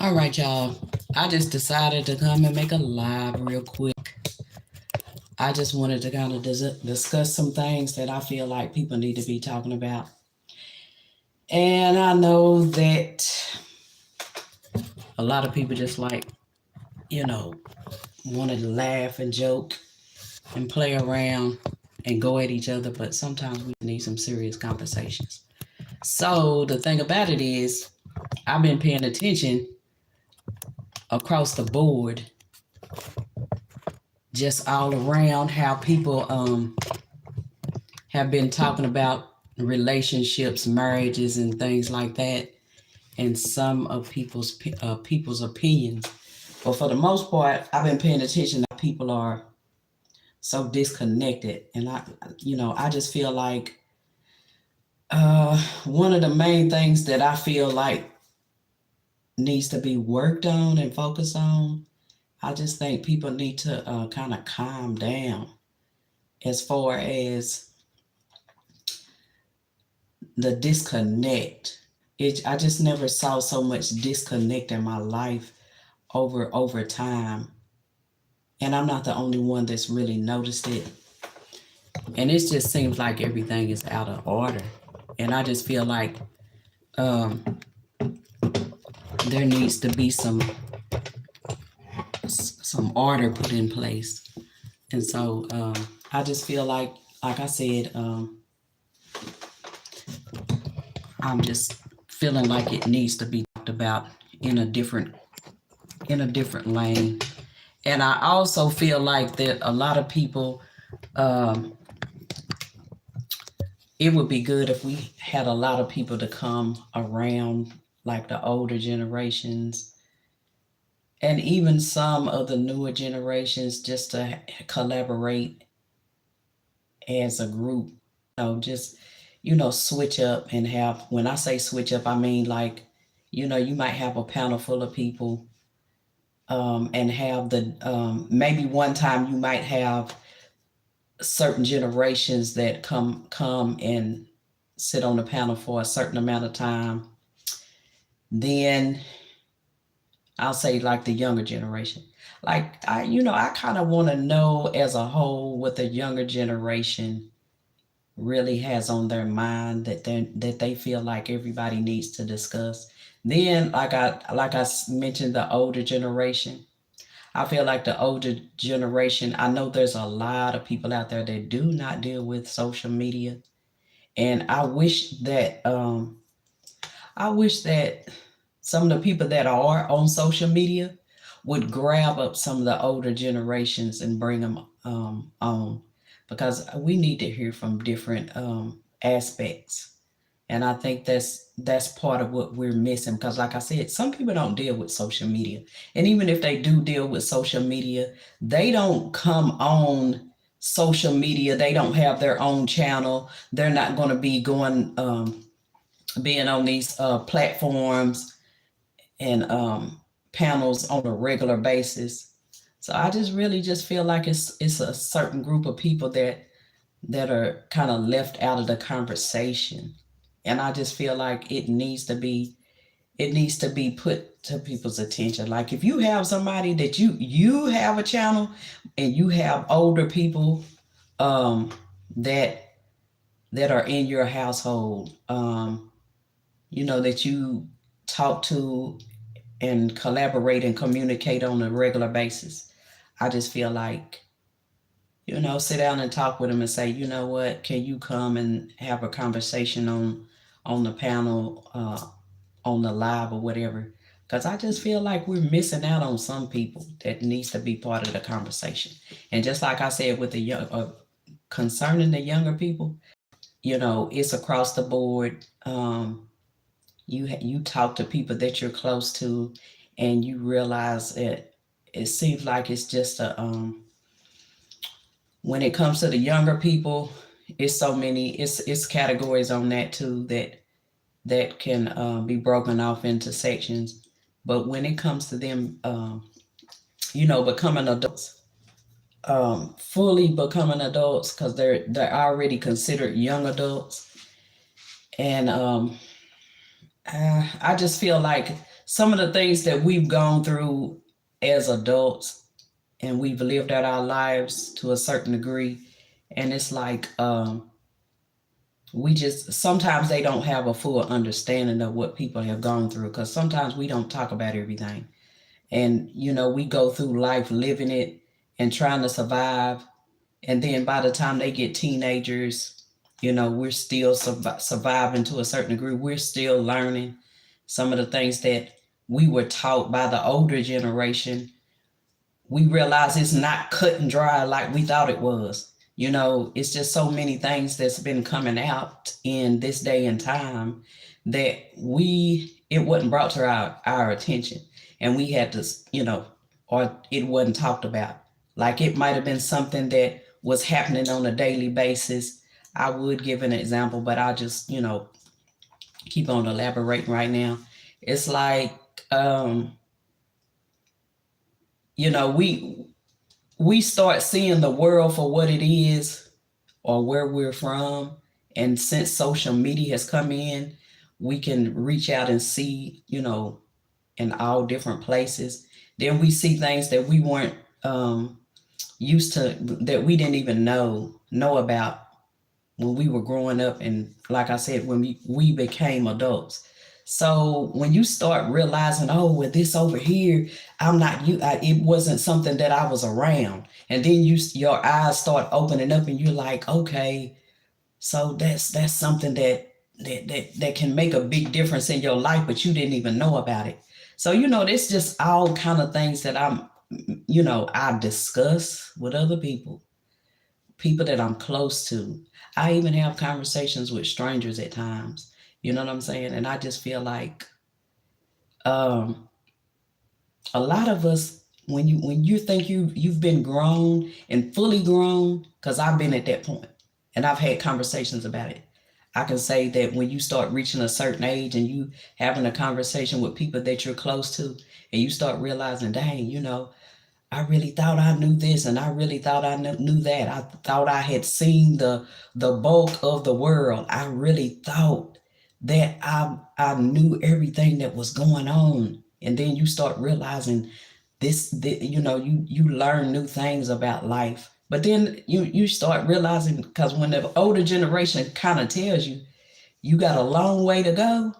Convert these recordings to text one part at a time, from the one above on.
All right, y'all. I just decided to come and make a live real quick. I just wanted to kind of discuss some things that I feel like people need to be talking about. And I know that a lot of people just like, you know, want to laugh and joke and play around and go at each other, but sometimes we need some serious conversations. So the thing about it is, I've been paying attention across the board, just all around how people have been talking about relationships, marriages, and things like that, and some of people's opinions. But for the most part, I've been paying attention that people are so disconnected, and I just feel like one of the main things that I feel like needs to be worked on and focused on. I just think people need to kind of calm down as far as the disconnect. I just never saw so much disconnect in my life over time, and I'm not the only one that's really noticed it. And it just seems like everything is out of order, and I just feel like um, there needs to be some order put in place. And so I just feel like I said, I'm just feeling like it needs to be talked about in a different lane. And I also feel like that a lot of people, um, it would be good if we had a lot of people to come around, like the older generations, and even some of the newer generations, just to collaborate as a group. Just switch up and have. When I say switch up, I mean like, you might have a panel full of people, and have the maybe one time you might have certain generations that come and sit on the panel for a certain amount of time. Then I'll say like the younger generation. Like I kind of want to know as a whole what the younger generation really has on their mind that they feel like everybody needs to discuss. Then like I mentioned, the older generation. I feel like the older generation, I know there's a lot of people out there that do not deal with social media. And I wish that some of the people that are on social media would grab up some of the older generations and bring them on, because we need to hear from different aspects. And I think that's part of what we're missing, because like I said, some people don't deal with social media. And even if they do deal with social media, they don't come on social media. They don't have their own channel. They're not going to be being on these platforms and panels on a regular basis. So I just really just feel like it's a certain group of people that are kind of left out of the conversation. And I just feel like it needs to be put to people's attention. Like if you have somebody that you have a channel, and you have older people um that are in your household, that you talk to and collaborate and communicate on a regular basis. I just feel like, sit down and talk with them and say, you know what, can you come and have a conversation on the panel, on the live or whatever? Because I just feel like we're missing out on some people that needs to be part of the conversation. And just like I said with the concerning the younger people, it's across the board. You talk to people that you're close to, and you realize it seems like it's just when it comes to the younger people, it's so many, it's categories on that too, that can be broken off into sections. But when it comes to them, becoming adults, fully becoming adults, because they're already considered young adults. And I just feel like some of the things that we've gone through as adults, and we've lived out our lives to a certain degree, and it's like we just sometimes they don't have a full understanding of what people have gone through, because sometimes we don't talk about everything, and we go through life living it and trying to survive, and then by the time they get teenagers, we're still surviving to a certain degree. We're still learning some of the things that we were taught by the older generation. We realize it's not cut and dry like we thought it was. It's just so many things that's been coming out in this day and time that it wasn't brought to our attention, and we had to, or it wasn't talked about. Like, it might have been something that was happening on a daily basis. I would give an example, but I'll just, keep on elaborating right now. It's like, we start seeing the world for what it is, or where we're from. And since social media has come in, we can reach out and see, in all different places. Then we see things that we weren't used to, that we didn't even know about when we were growing up, and like I said, when we became adults. So when you start realizing, oh, with this over here, it wasn't something that I was around, and then your eyes start opening up, and you're like, okay, so that's something that can make a big difference in your life, but you didn't even know about it. So there's just all kind of things that I discuss with other people that I'm close to. I even have conversations with strangers at times. You know what I'm saying? And I just feel like um, a lot of us, when you think you've been grown and fully grown, because I've been at that point and I've had conversations about it. I can say that when you start reaching a certain age and you having a conversation with people that you're close to, and you start realizing, dang, I really thought I knew this, and I really thought I knew that. I thought I had seen the bulk of the world. I really thought that I knew everything that was going on. And then you start realizing you learn new things about life. But then you start realizing, because when the older generation kind of tells you, you got a long way to go.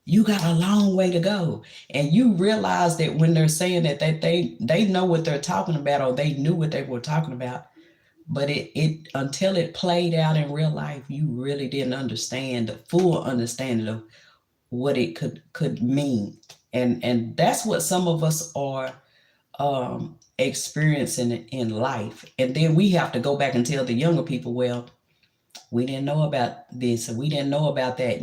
You got a long way to go. And you realize that when they're saying that they know what they're talking about, or they knew what they were talking about, but it until it played out in real life, you really didn't understand the full understanding of what it could mean. And that's what some of us are experiencing in life. And then we have to go back and tell the younger people, well, we didn't know about this, and we didn't know about that,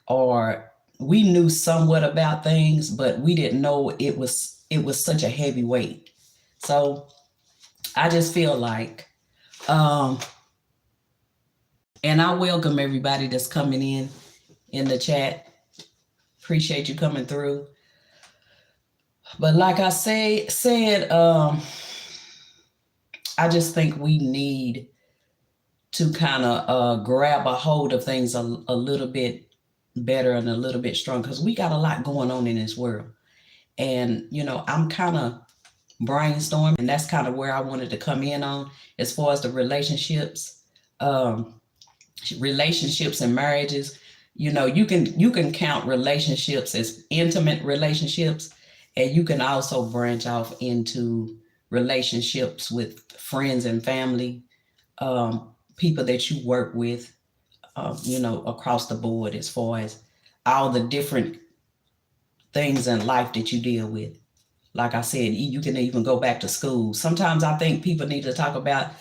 or we knew somewhat about things, but we didn't know it was such a heavy weight. So I just feel like, and I welcome everybody that's coming in the chat. Appreciate you coming through. But like I said, I just think we need to kind of grab a hold of things a little bit better and a little bit stronger, because we got a lot going on in this world. And I'm kind of brainstorming, and that's kind of where I wanted to come in on, as far as the relationships and marriages. You can count relationships as intimate relationships, and you can also branch off into relationships with friends and family, people that you work with, across the board, as far as all the different things in life that you deal with. Like I said, you can even go back to school. Sometimes I think people need to talk about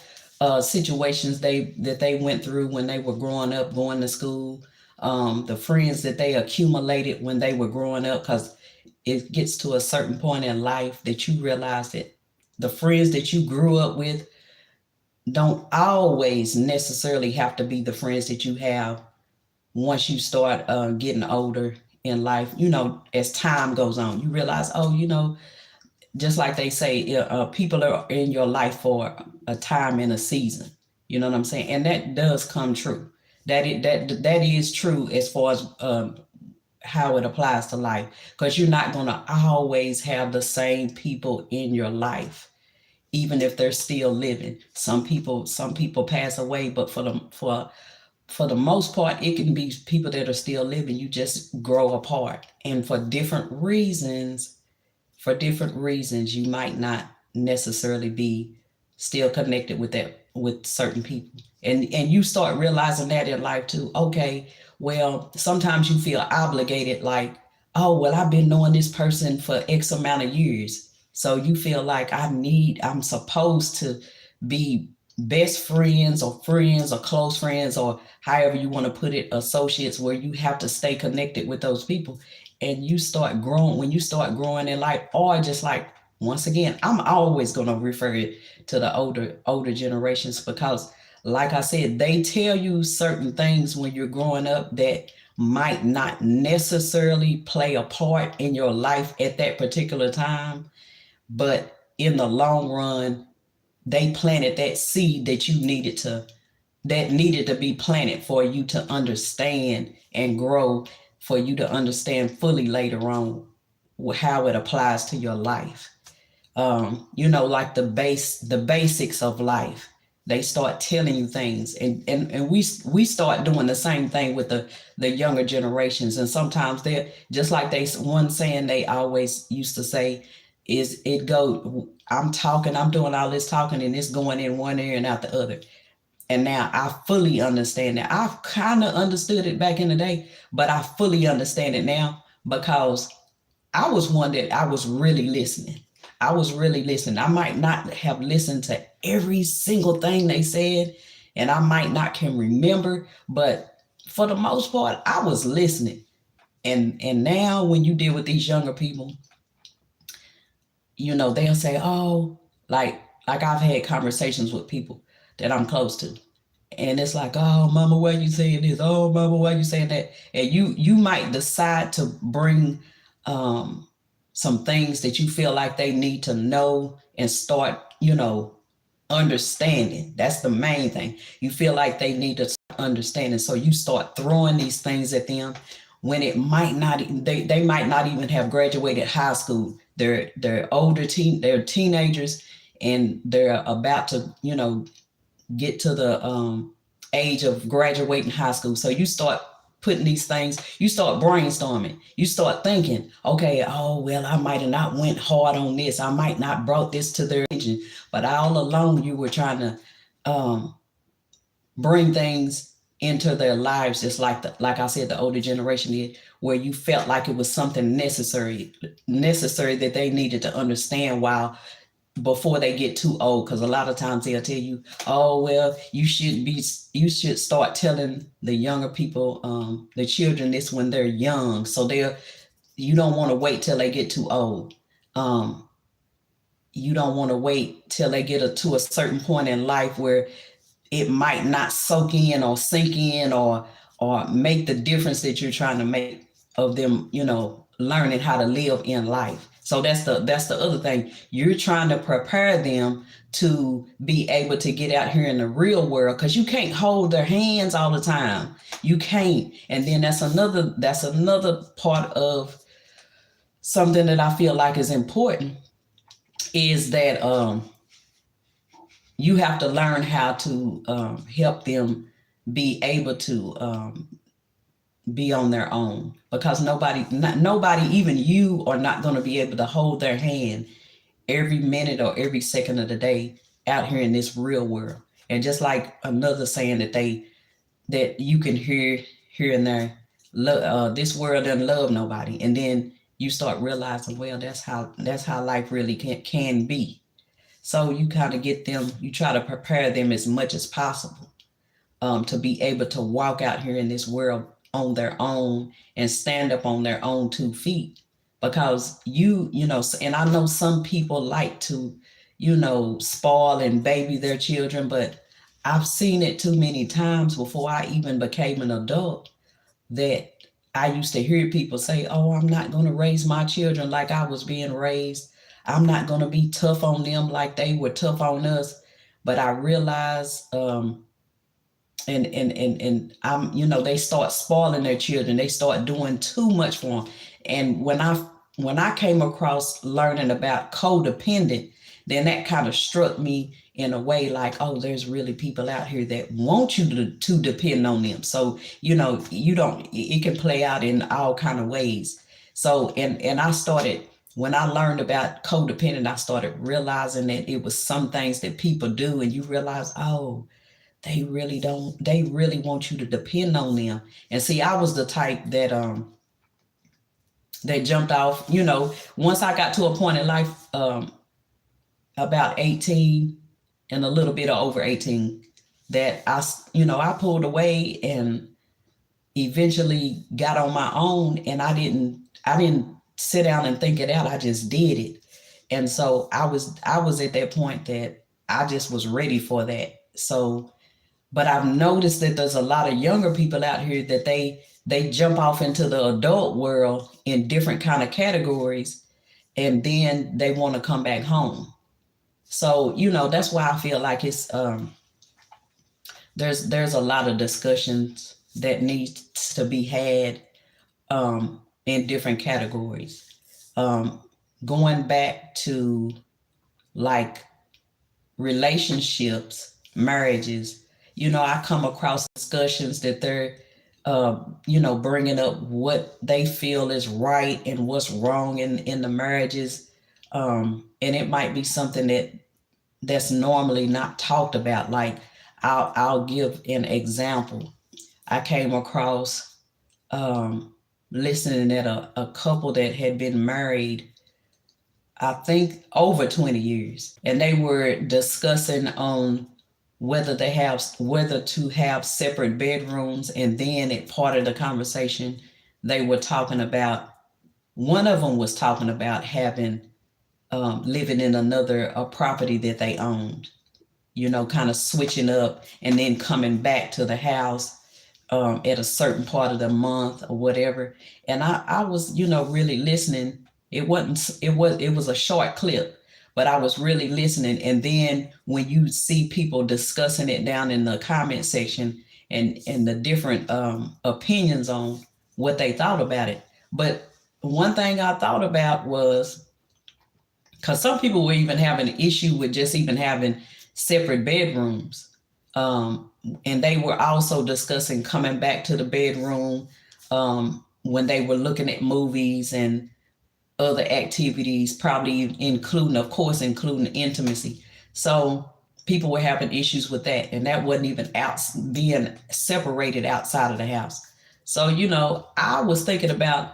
situations that they went through when they were growing up, going to school, the friends that they accumulated when they were growing up, because it gets to a certain point in life that you realize that the friends that you grew up with don't always necessarily have to be the friends that you have once you start getting older in life. As time goes on, you realize, just like they say, people are in your life for a time and a season. You know what I'm saying? And that does come true. That is true as far as how it applies to life, because you're not going to always have the same people in your life, even if they're still living. Some people pass away, but for the most part, it can be people that are still living. You just grow apart, and for different reasons, you might not necessarily be still connected with certain people. And you start realizing that in life too. Okay, well, sometimes you feel obligated, like, oh, well, I've been knowing this person for X amount of years. So you feel like I'm supposed to be best friends or close friends, or however you want to put it, associates, where you have to stay connected with those people. And you start growing when you start growing in life, or just like, once again, I'm always going to refer it to the older generations, because like I said, they tell you certain things when you're growing up that might not necessarily play a part in your life at that particular time, but in the long run, they planted that seed that needed to be planted for you to understand and grow, for you to understand fully later on how it applies to your life. Like the basics of life. They start telling you things, and we start doing the same thing with the younger generations. And sometimes they're just like one saying they always used to say is, I'm doing all this talking, and it's going in one ear and out the other. And now I fully understand that. I've kind of understood it back in the day, but I fully understand it now, because I was one that I was really listening. I was really listening. I might not have listened to every single thing they said, and I might not can remember, but for the most part, I was listening. And now when you deal with these younger people, they'll say, "Oh, like I've had conversations with people that I'm close to, and it's like, oh, mama, why you saying this? Oh, mama, why you saying that?" And you might decide to bring some things that you feel like they need to know, and start, understanding. That's the main thing. You feel like they need to understand, and so you start throwing these things at them when it might not. They might not even have graduated high school. They're teenagers, and they're about to get to the age of graduating high school. So you start putting these things, you start brainstorming, you start thinking, okay, oh, well, I might have not went hard on this. I might not brought this to their attention, but all along you were trying to bring things into their lives, just like I said, the older generation did, where you felt like it was something necessary that they needed to understand, while before they get too old. Because a lot of times they'll tell you, oh, well, you should start telling the younger people, the children, this when they're young, so you don't want to wait till they get too old. You don't want to wait till they get to a certain point in life where it might not soak in or sink in, or make the difference that you're trying to make of them, learning how to live in life. So that's the other thing. You're trying to prepare them to be able to get out here in the real world, because you can't hold their hands all the time. You can't. And then that's another part of something that I feel like is important, is that you have to learn how to help them be able to be on their own, because nobody, even you, are not going to be able to hold their hand every minute or every second of the day out here in this real world. And just like another saying that you can hear here and there, this world doesn't love nobody. And then you start realizing, well, that's how life really can be. So you kind of you try to prepare them as much as possible to be able to walk out here in this world on their own, and stand up on their own 2 feet. Because and I know some people like to, spoil and baby their children, but I've seen it too many times before I even became an adult, that I used to hear people say, oh, I'm not going to raise my children like I was being raised. I'm not going to be tough on them like they were tough on us. But I realized and I'm, they start spoiling their children. They start doing too much for them. And when I came across learning about codependent, then that kind of struck me in a way like, oh, there's really people out here that want you to depend on them. So, you don't, it can play out in all kind of ways. So, and I started, when I learned about codependent, I started realizing that it was some things that people do, and you realize, oh, they really want you to depend on them. And see, I was the type that jumped off, once I got to a point in life, about 18 and a little bit over 18, that I pulled away and eventually got on my own, and I didn't sit down and think it out. I just did it. And so I was at that point that I just was ready for that. So, but I've noticed that there's a lot of younger people out here that they jump off into the adult world in different kind of categories, and then they want to come back home. So, that's why I feel like it's there's a lot of discussions that needs to be had in different categories. Um, Going back to like relationships, marriages, I come across discussions that they're, bringing up what they feel is right and what's wrong in the marriages. And it might be something that's normally not talked about. Like I'll give an example. I came across listening at a couple that had been married, I think over 20 years, and they were discussing on whether to have separate bedrooms. And then at part of the conversation, they were talking about, one of them was talking about having living in another a property that they owned, kind of switching up and then coming back to the house at a certain part of the month or whatever. And I was, really listening. It was a short clip, but I was really listening. And then when you see people discussing it down in the comment section, and the different opinions on what they thought about it. But one thing I thought about was, because some people were even having an issue with just even having separate bedrooms. And they were also discussing coming back to the bedroom when they were looking at movies and other activities, probably including intimacy. So people were having issues with that, and that wasn't even being separated outside of the house. So, I was thinking about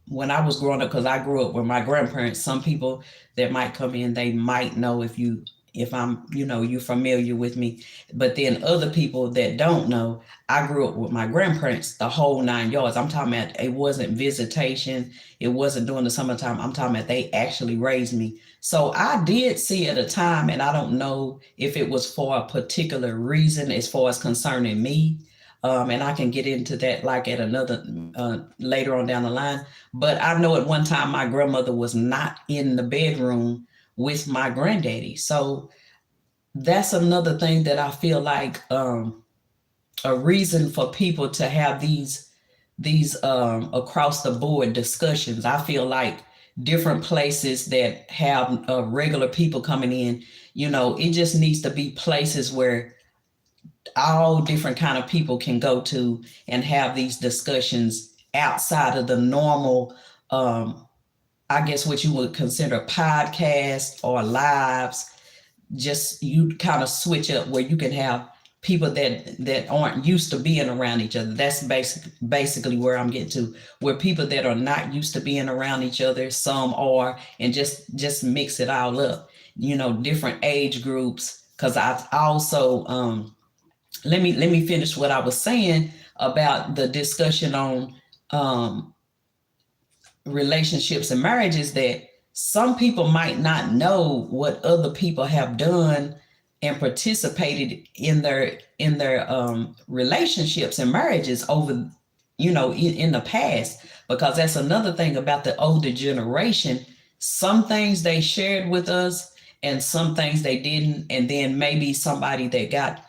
when I was growing up, because I grew up with my grandparents. Some people that might come in, they might know if I'm, you're familiar with me. But then other people that don't know, I grew up with my grandparents, the whole 9 yards. I'm talking about, it wasn't visitation. It wasn't during the summertime. I'm talking about they actually raised me. So I did see at a time, and I don't know if it was for a particular reason as far as concerning me. And I can get into that like at another later on down the line. But I know at one time my grandmother was not in the bedroom with my granddaddy. So that's another thing that I feel like a reason for people to have these across the board discussions. I feel like different places that have regular people coming in, it just needs to be places where all different kind of people can go to and have these discussions outside of the normal, I guess what you would consider podcasts or lives. Just you kind of switch up where you can have people that aren't used to being around each other. That's basically where I'm getting to, where people that are not used to being around each other, some are, and just mix it all up, different age groups. Because I also let me finish what I was saying about the discussion on relationships and marriages, that some people might not know what other people have done and participated in their relationships and marriages over, in the past. Because that's another thing about the older generation. Some things they shared with us and some things they didn't. And then maybe somebody that got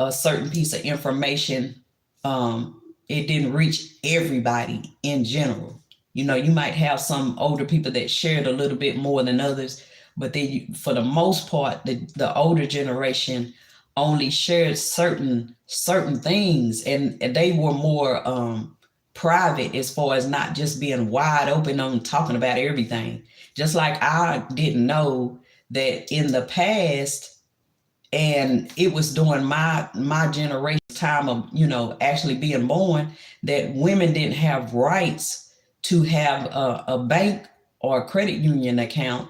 a certain piece of information, it didn't reach everybody in general. You know, you might have some older people that shared a little bit more than others, but then for the most part, the older generation only shared certain things, and they were more private as far as not just being wide open on talking about everything. Just like I didn't know that in the past, and it was during my generation time of, you know, actually being born, that women didn't have rights to have a bank or a credit union account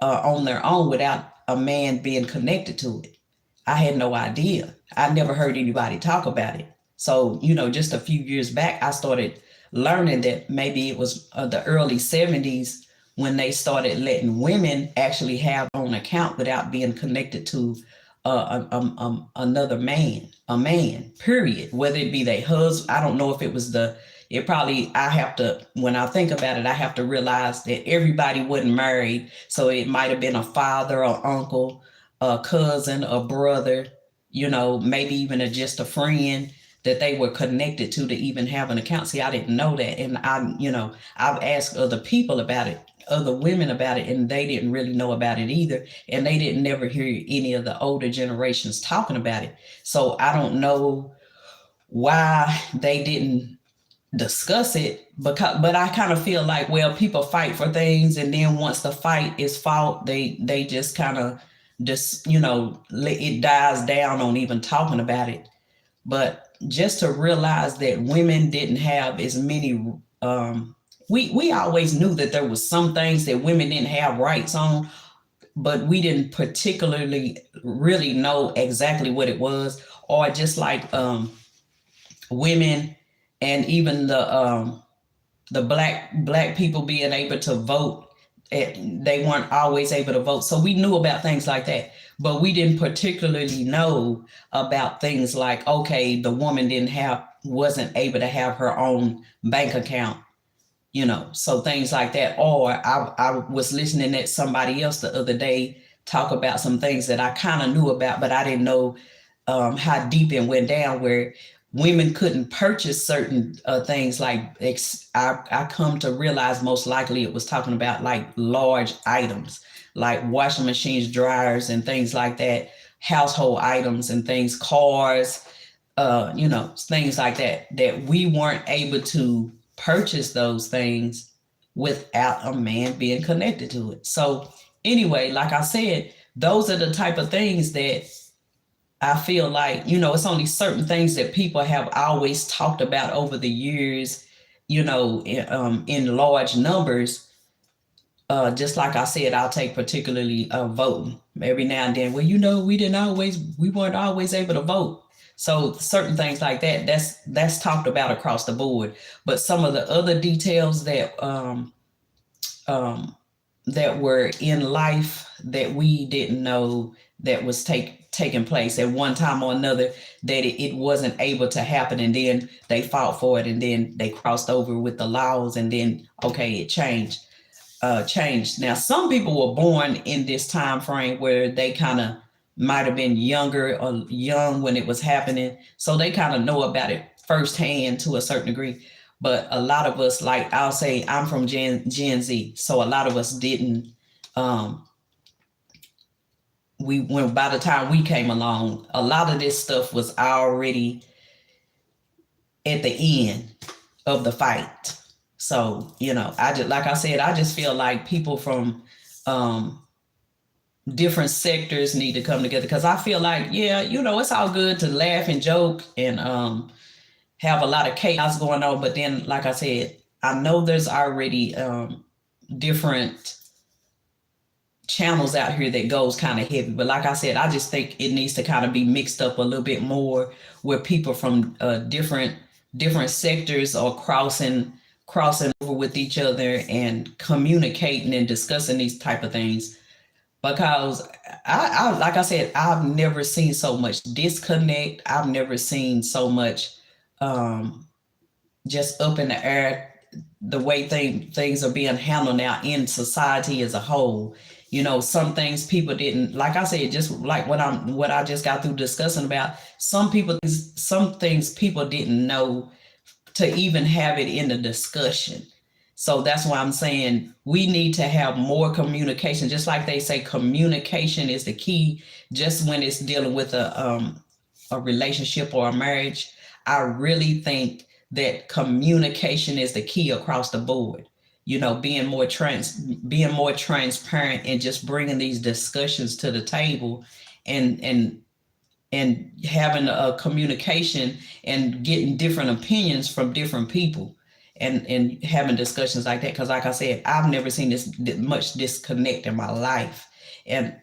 on their own without a man being connected to it. I had no idea. I never heard anybody talk about it. So, you know, just a few years back, I started learning that maybe it was the early 70s when they started letting women actually have their own account without being connected to another man, a man, period. Whether it be their husband, I don't know if it was it probably, I have to, when I think about it, I have to realize that everybody wasn't married. So it might have been a father or uncle, a cousin, a brother, you know, maybe even just a friend that they were connected to even have an account. See, I didn't know that. And I've asked other people about it, other women about it, and they didn't really know about it either. And they didn't never hear any of the older generations talking about it. So I don't know why they didn't discuss it, but I kind of feel like, well, people fight for things, and then once the fight is fought, they just kind of just, you know, it dies down on even talking about it. But just to realize that women didn't have as many, we always knew that there was some things that women didn't have rights on, but we didn't particularly really know exactly what it was. Or just like women, and even the black people being able to vote, they weren't always able to vote. So we knew about things like that, but we didn't particularly know about things like, okay, the woman wasn't able to have her own bank account, you know, so things like that. Or I was listening at somebody else the other day talk about some things that I kind of knew about, but I didn't know how deep it went down, where women couldn't purchase certain things. Like I come to realize most likely it was talking about like large items, like washing machines, dryers, and things like that, household items and things, cars, you know, things like that, that we weren't able to purchase those things without a man being connected to it. So anyway, like I said, those are the type of things that I feel like, you know, it's only certain things that people have always talked about over the years, you know, in large numbers. Just like I said, I'll take particularly voting every now and then. Well, you know, we weren't always able to vote. So certain things like that, that's talked about across the board. But some of the other details that that were in life that we didn't know that was taking place at one time or another, that it wasn't able to happen, and then they fought for it, and then they crossed over with the laws, and then okay, it changed. Now, some people were born in this time frame where they kind of might have been younger or young when it was happening, so they kind of know about it firsthand to a certain degree. But a lot of us, like I'll say, I'm from Gen Z, so a lot of us didn't. By the time we came along, a lot of this stuff was already at the end of the fight. So, you know, like I said, I just feel like people from different sectors need to come together, because I feel like, yeah, you know, it's all good to laugh and joke and have a lot of chaos going on. But then, like I said, I know there's already different channels out here that goes kind of heavy. But like I said, I just think it needs to kind of be mixed up a little bit more, where people from different sectors are crossing over with each other and communicating and discussing these type of things. Because I like I said, I've never seen so much disconnect. I've never seen so much just up in the air, the way things are being handled now in society as a whole. Some things people didn't, like I said, just like what I just got through discussing about, some things people didn't know to even have it in the discussion. So that's why I'm saying we need to have more communication. Just like they say, communication is the key. Just when it's dealing with a relationship or a marriage, I really think that communication is the key across the board. Being more transparent and just bringing these discussions to the table, and having a communication and getting different opinions from different people, and having discussions like that. Because like I said, I've never seen this much disconnect in my life. And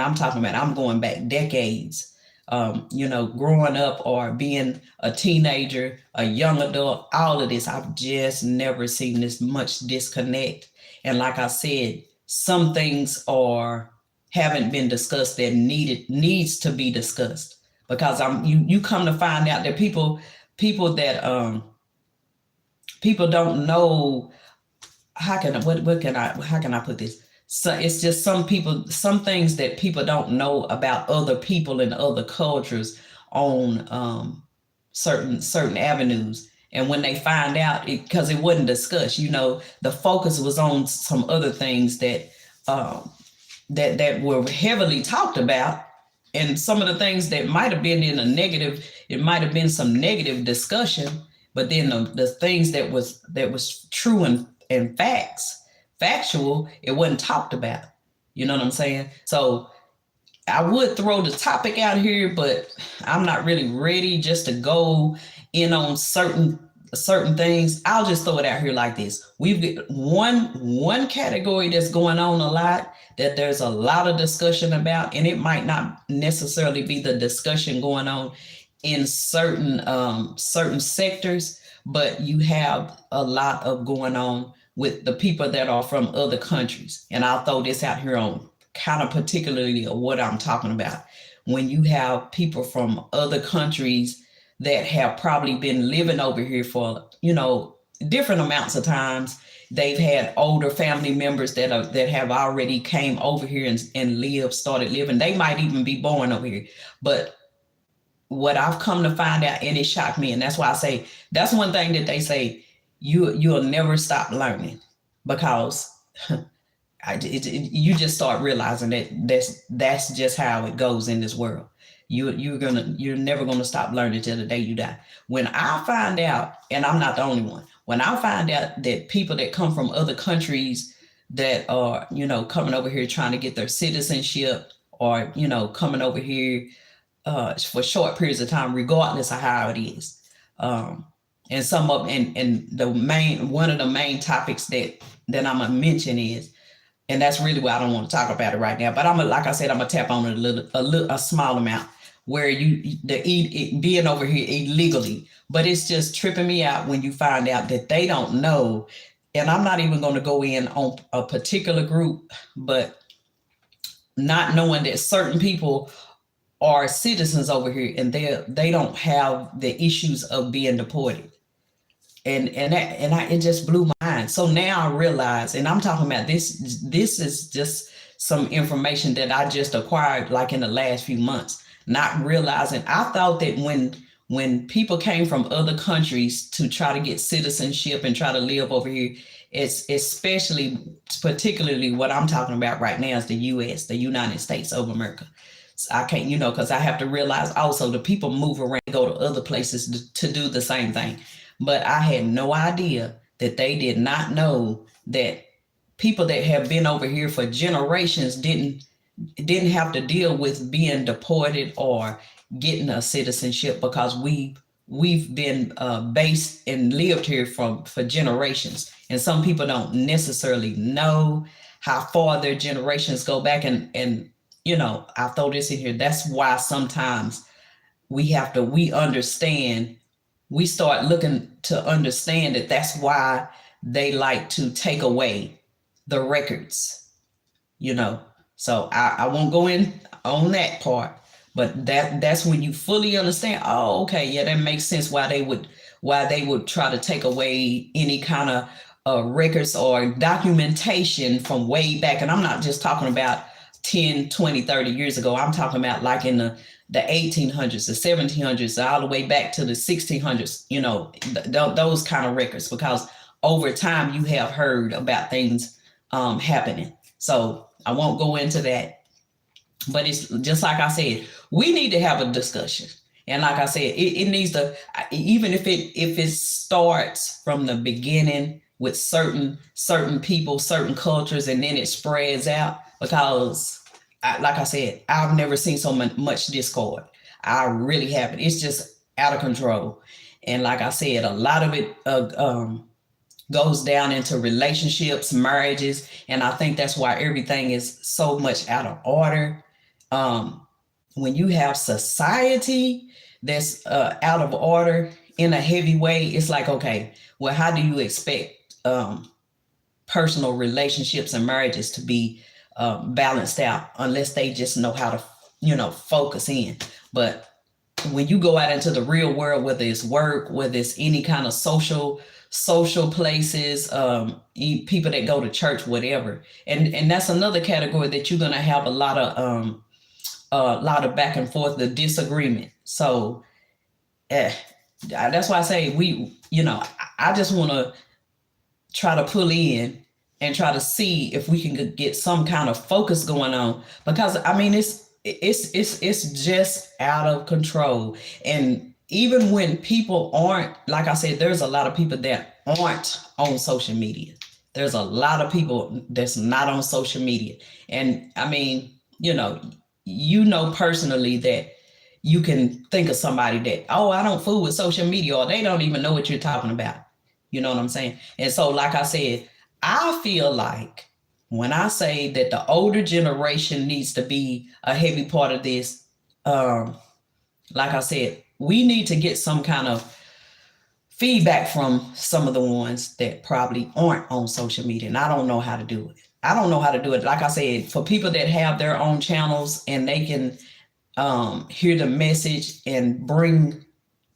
I'm talking about, I'm going back decades. Growing up or being a teenager, a young adult, all of this, I've just never seen this much disconnect. And like I said, some things haven't been discussed that needs to be discussed, because you come to find out that people that people don't know. How can I put this? So it's just some things that people don't know about other people and other cultures on certain avenues. And when they find out, because it wasn't discussed, the focus was on some other things that that were heavily talked about, and some of the things that might have been in a negative, it might have been some negative discussion, but then the things that was true and factual, it wasn't talked about. You know what I'm saying? So I would throw the topic out here, but I'm not really ready just to go in on certain things. I'll just throw it out here like this. We've got one category that's going on a lot, that there's a lot of discussion about, and it might not necessarily be the discussion going on in certain sectors, but you have a lot of going on with the people that are from other countries. And I'll throw this out here on kind of particularly what I'm talking about. When you have people from other countries that have probably been living over here for, different amounts of times. They've had older family members that have already came over here and started living. They might even be born over here. But what I've come to find out, and it shocked me, and that's why I say, that's one thing that they say, you'll never stop learning, because you just start realizing that that's just how it goes in this world. You're never gonna stop learning till the day you die. When I find out, and I'm not the only one, when I find out that people that come from other countries that are, coming over here trying to get their citizenship, or, coming over here for short periods of time, regardless of how it is. And some of, and one of the main topics that I'm gonna mention is, and that's really why I don't want to talk about it right now, but like I said, I'm gonna tap on it a small amount, where being over here illegally. But it's just tripping me out when you find out that they don't know. And I'm not even going to go in on a particular group, but not knowing that certain people are citizens over here, and they don't have the issues of being deported. And it just blew my mind. So now I realize, and I'm talking about this is just some information that I just acquired like in the last few months, not realizing. I thought that when people came from other countries to try to get citizenship and try to live over here, it's particularly what I'm talking about right now is the US, the United States of America. So I can't, because I have to realize also the people move around, go to other places to do the same thing. But I had no idea that they did not know that people that have been over here for generations didn't have to deal with being deported or getting a citizenship, because we've been based and lived here for generations. And some people don't necessarily know how far their generations go back. And I throw this in here. That's why sometimes we understand. We start looking to understand that that's why they like to take away the records, So I won't go in on that part, but that's when you fully understand. Oh, okay, yeah, that makes sense why they would try to take away any kind of records or documentation from way back. And I'm not just talking about 10, 20, 30 years ago. I'm talking about like in the 1800s, the 1700s, all the way back to the 1600s, you know, those kind of records, because over time you have heard about things happening. So I won't go into that, but it's just like I said, we need to have a discussion. And like I said, it needs to, even if it starts from the beginning with certain people, certain cultures, and then it spreads out, because like I said, I've never seen so much discord. I really haven't. It's just out of control. And like I said, a lot of it goes down into relationships, marriages, and I think that's why everything is so much out of order. When you have society that's out of order in a heavy way, it's like, okay, well, how do you expect personal relationships and marriages to be balanced out unless they just know how to, you know, focus in? But when you go out into the real world, whether it's work, whether it's any kind of social places, people that go to church, whatever, and that's another category that you're gonna have a lot of back and forth, the disagreement. So that's why I say I just want to try to pull in and try to see if we can get some kind of focus going on, because I mean it's just out of control. And even when people aren't, like I said, there's a lot of people that aren't on social media. There's a lot of people that's not on social media. And I mean, you know personally that you can think of somebody that, oh, I don't fool with social media, or they don't even know what you're talking about. You know what I'm saying? And so, like I said, I feel like when I say that the older generation needs to be a heavy part of this, like I said, we need to get some kind of feedback from some of the ones that probably aren't on social media. And I don't know how to do it. Like I said, for people that have their own channels and they can hear the message and bring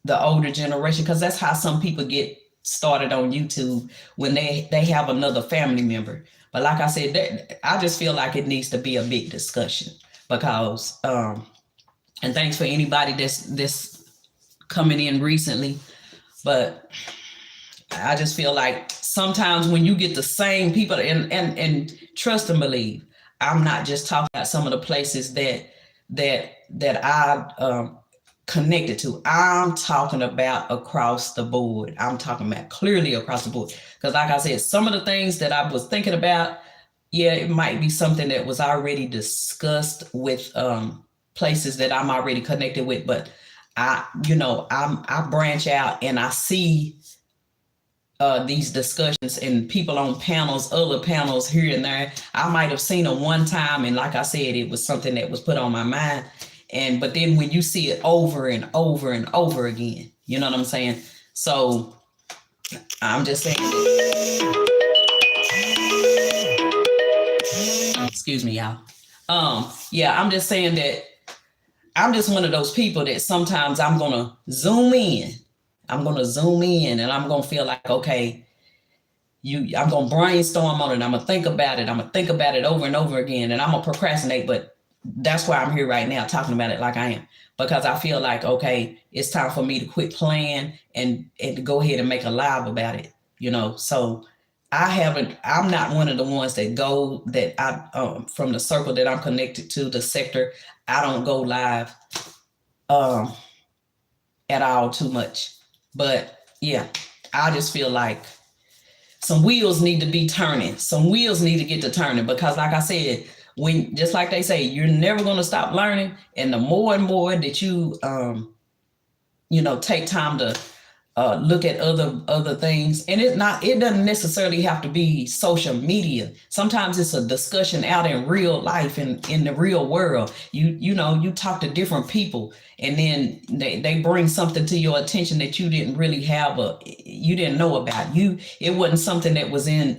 the older generation, because that's how some people get started on YouTube, when they have another family member. But like I said, I just feel like it needs to be a big discussion, because and thanks for anybody that's coming in recently, but I just feel like sometimes when you get the same people, and trust and believe, I'm not just talking about some of the places that I connected to. I'm talking about across the board. I'm talking about clearly across the board. Because like I said, some of the things that I was thinking about, yeah, it might be something that was already discussed with places that I'm already connected with. But I branch out and I see these discussions and people on panels, other panels here and there. I might have seen them one time, and like I said, it was something that was put on my mind. But then when you see it over and over and over again, you know what I'm saying? So I'm just saying, excuse me, y'all. Yeah, I'm just saying that I'm just one of those people that sometimes I'm going to zoom in. and I'm going to feel like, okay, I'm going to brainstorm on it. I'm going to think about it over and over again, and I'm going to procrastinate. But that's why I'm here right now talking about it like I am, because I feel like, okay, it's time for me to quit playing and to go ahead and make a live about it, So I'm not one of the ones that from the circle that I'm connected to, the sector, I don't go live at all too much. But yeah, I just feel like some wheels need to be turning. Some wheels need to get to turning, because like I said, just like they say, you're never going to stop learning. And the more and more that you, take time to look at other things, and it doesn't necessarily have to be social media. Sometimes it's a discussion out in real life and in the real world. You talk to different people, and then they bring something to your attention that you didn't really you didn't know about. It wasn't something that was in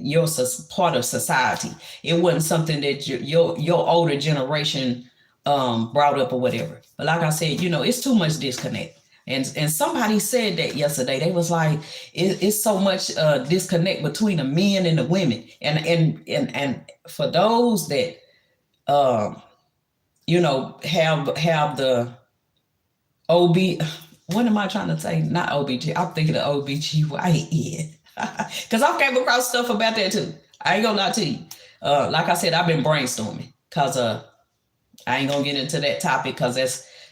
your part of society. It wasn't something that your older generation brought up or whatever. But like I said, it's too much disconnect. And somebody said that yesterday. They was like, it's so much disconnect between the men and the women. And for those that have the OB, what am I trying to say? Not OBG. I'm thinking of OBGYN. Because I've came across stuff about that too. I ain't gonna lie to you. Like I said, I've been brainstorming because I ain't gonna get into that topic because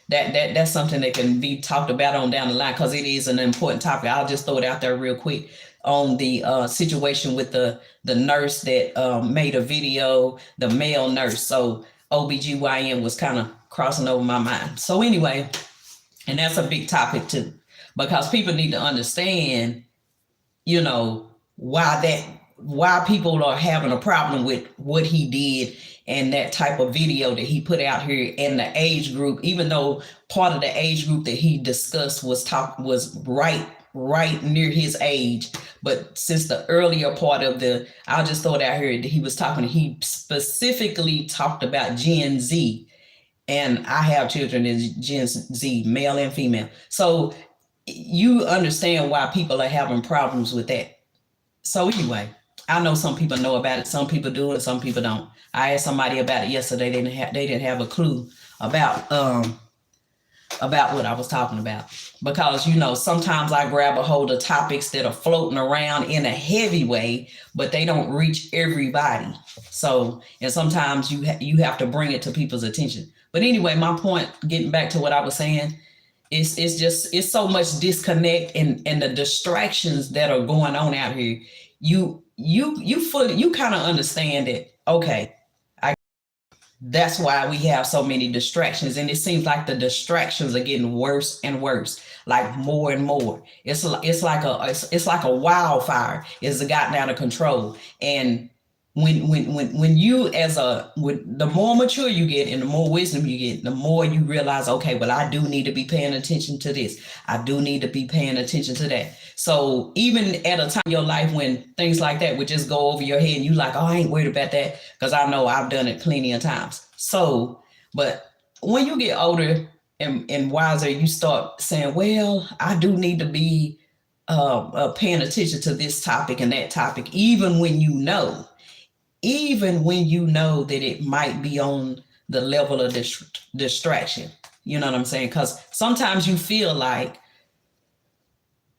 that's something that can be talked about on down the line because it is an important topic. I'll just throw it out there real quick on the situation with the nurse that made a video, the male nurse. So OBGYN was kind of crossing over my mind. So anyway, and that's a big topic too, because people need to understand, why people are having a problem with what he did and that type of video that he put out here, and the age group, even though part of the age group that he discussed was right near his age. But since the earlier part of I'll just throw it out here, he specifically talked about Gen Z. And I have children in Gen Z, male and female. So you understand why people are having problems with that. So anyway, I know some people know about it. Some people do it. Some people don't. I asked somebody about it yesterday. They didn't have a clue about what I was talking about, because sometimes I grab a hold of topics that are floating around in a heavy way, but they don't reach everybody. So, and sometimes you have to bring it to people's attention. But anyway, my point, getting back to what I was saying, it's so much disconnect and the distractions that are going on out here. You kind of understand it. Okay. That's why we have so many distractions, and it seems like the distractions are getting worse and worse, like more and more. It's like a wildfire. It's gotten out of control. And when you the more mature you get and the more wisdom you get, the more you realize, okay, well, I do need to be paying attention to this. I do need to be paying attention to that. So even at a time in your life when things like that would just go over your head and you like, oh, I ain't worried about that, because I know I've done it plenty of times. So, but when you get older and wiser, you start saying, well, I do need to be paying attention to this topic and that topic, even when you know that it might be on the level of distraction. You know what I'm saying? Because sometimes you feel like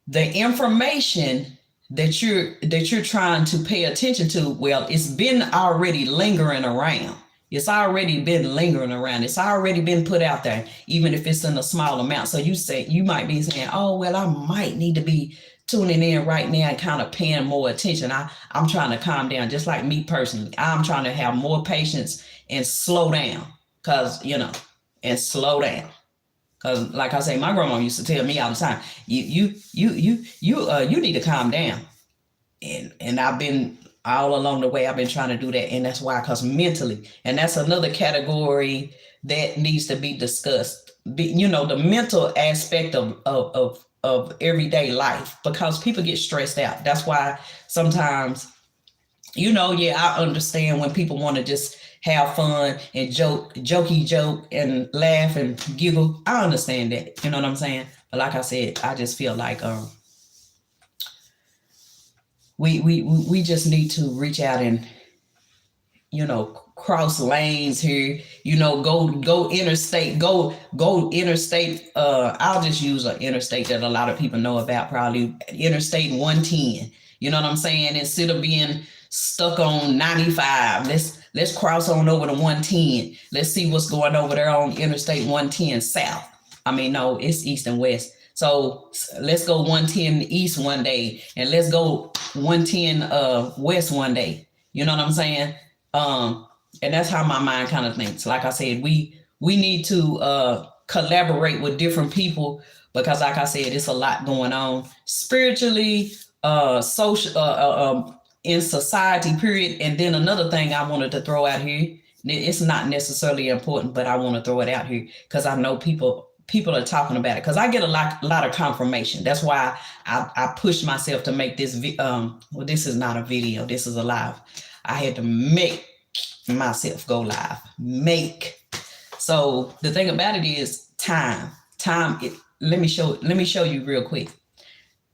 the information that you're trying to pay attention to, well, it's been already lingering around. It's already been lingering around. It's already been put out there, even if it's in a small amount. So you might be saying, oh, well, I might need to be tuning in right now and kind of paying more attention. I'm trying to calm down, just like me personally. I'm trying to have more patience and slow down, and slow down. Because like I say, my grandma used to tell me all the time, you need to calm down. And I've been all along the way, I've been trying to do that. And that's why, because mentally, and that's another category that needs to be discussed. The mental aspect of everyday life, because people get stressed out. That's why sometimes, I understand when people want to just have fun and joke and laugh and giggle. I understand that, you know what I'm saying? But like I said, I just feel like we just need to reach out and cross lanes here, go interstate, go interstate. I'll just use an interstate that a lot of people know about, probably Interstate 110. You know what I'm saying? Instead of being stuck on 95, let's cross on over to 110. Let's see what's going over there on Interstate 110 South. I mean, no, it's east and west. So let's go 110 east one day, and let's go 110 west one day. You know what I'm saying? And that's how my mind kind of thinks. Like I said, we need to collaborate with different people, because like I said, it's a lot going on spiritually, social, in society, period. And then another thing I wanted to throw out here, it's not necessarily important, but I want to throw it out here because I know people are talking about it, because I get a lot of confirmation. That's why I pushed myself to make this. Well, this is not a video. This is a live. I had to make myself go live. So the thing about it is time. let me show you real quick.